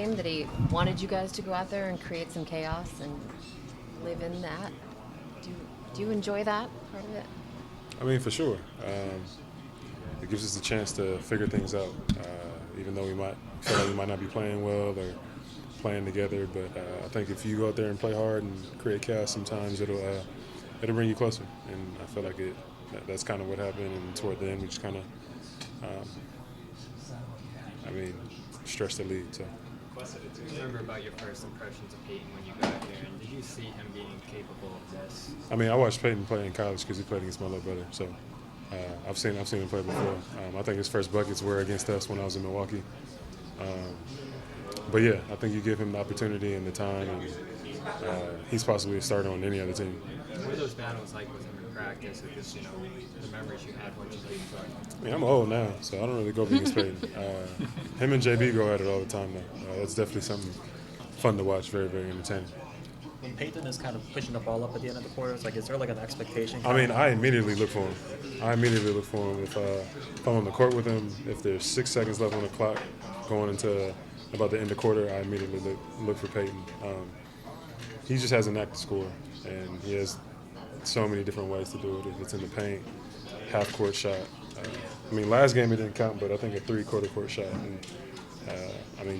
game that he wanted you guys to go out there and create some chaos and live in that? Do you enjoy that part of it? I mean, for sure. It gives us a chance to figure things out, even though we might feel like we might not be playing well or playing together. But I think if you go out there and play hard and create chaos, sometimes it'll bring you closer. And I feel like that's kind of what happened. And toward the end, we just kind of, stretched the lead. So. Do you remember about your first impressions of Payton when you got here, and did you see him being capable of this? I mean, I watched Payton play in college because he played against my little brother. So I've seen him play before. I think his first buckets were against us when I was in Milwaukee. But yeah, I think you give him the opportunity and the time, and he's possibly a starter on any other team. What were those battles like with him in practice, or just the memories you had when you played? I mean, I'm old now, so I don't really go up against Payton. Him and JB go at it all the time, though. That's definitely something fun to watch, very, very entertaining. When Payton is kind of pushing the ball up at the end of the quarter, is there like an expectation? I mean, I immediately look for him. If I'm on the court with him, if there's 6 seconds left on the clock going into about the end of the quarter, I immediately look for Payton. He just has a knack to score, and he has so many different ways to do it. If it's in the paint, half-court shot. Last game it didn't count, but I think a three-quarter court shot. And,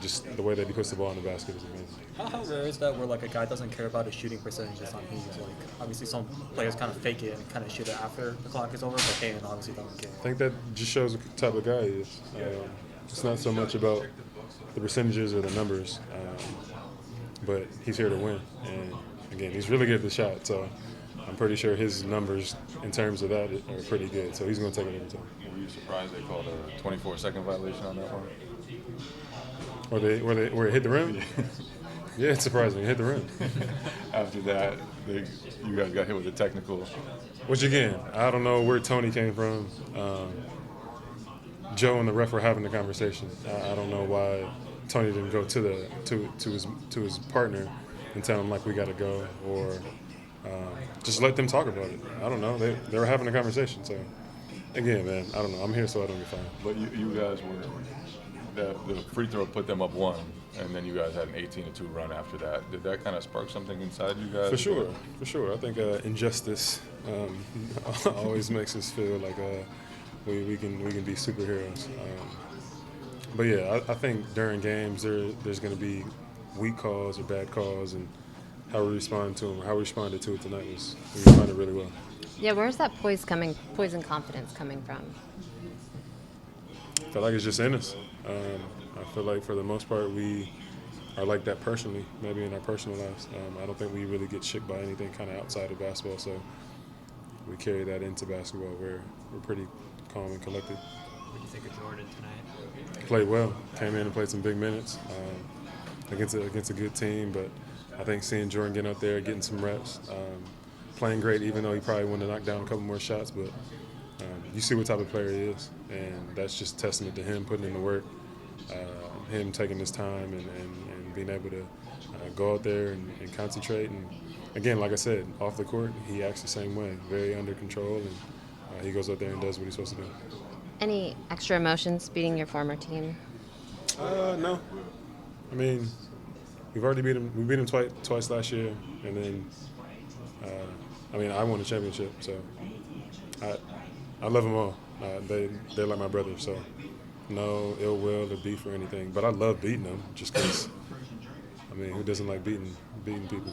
just the way that he puts the ball in the basket is amazing. How rare is that where like a guy doesn't care about his shooting percentages on his? Like obviously some players kind of fake it and kind of shoot it after the clock is over, but Payton obviously doesn't care. I think that just shows the type of guy he is. It's not so much about the percentages or the numbers, but he's here to win. And again, he's really good at the shot, so I'm pretty sure his numbers in terms of that are pretty good. So he's going to take it every time. Were you surprised they called a 24-second violation on that one? Where it hit the rim? Yeah, it's surprising. It hit the rim. After that, you guys got hit with a technical. Which again, I don't know where Tony came from. Joe and the ref were having the conversation. I don't know why Tony didn't go to his partner and tell him like we got to go, or just let them talk about it. I don't know. They were having a conversation. So again, man, I don't know. I'm here so I don't get fined. But you guys were. The free throw put them up 1, and then you guys had an 18-2 run after that. Did that kind of spark something inside you guys? For sure. I think injustice always makes us feel like we can be superheroes. But yeah, I think during games there's going to be weak calls or bad calls, and how we respond to them, or how we responded to it tonight we responded really well. Yeah, where's that poise and confidence coming from? I feel like it's just in us. I feel like for the most part we are like that personally, maybe in our personal lives. I don't think we really get shook by anything kind of outside of basketball, so we carry that into basketball where we're pretty calm and collected. What do you think of Jordan tonight? Played well, came in and played some big minutes against a good team, but I think seeing Jordan get out there, getting some reps, playing great, even though he probably wanted to knock down a couple more shots, but you see what type of player he is, and that's just a testament to him putting in the work, him taking his time and being able to go out there and concentrate. And again, like I said, off the court, he acts the same way, very under control, and he goes out there and does what he's supposed to do. Any extra emotions beating your former team? No. I mean, we've already beat him. We beat him twice last year, and then I won the championship, so I love them all. They're like my brother, so no ill will or beef or anything. But I love beating them, just because. I mean, who doesn't like beating people?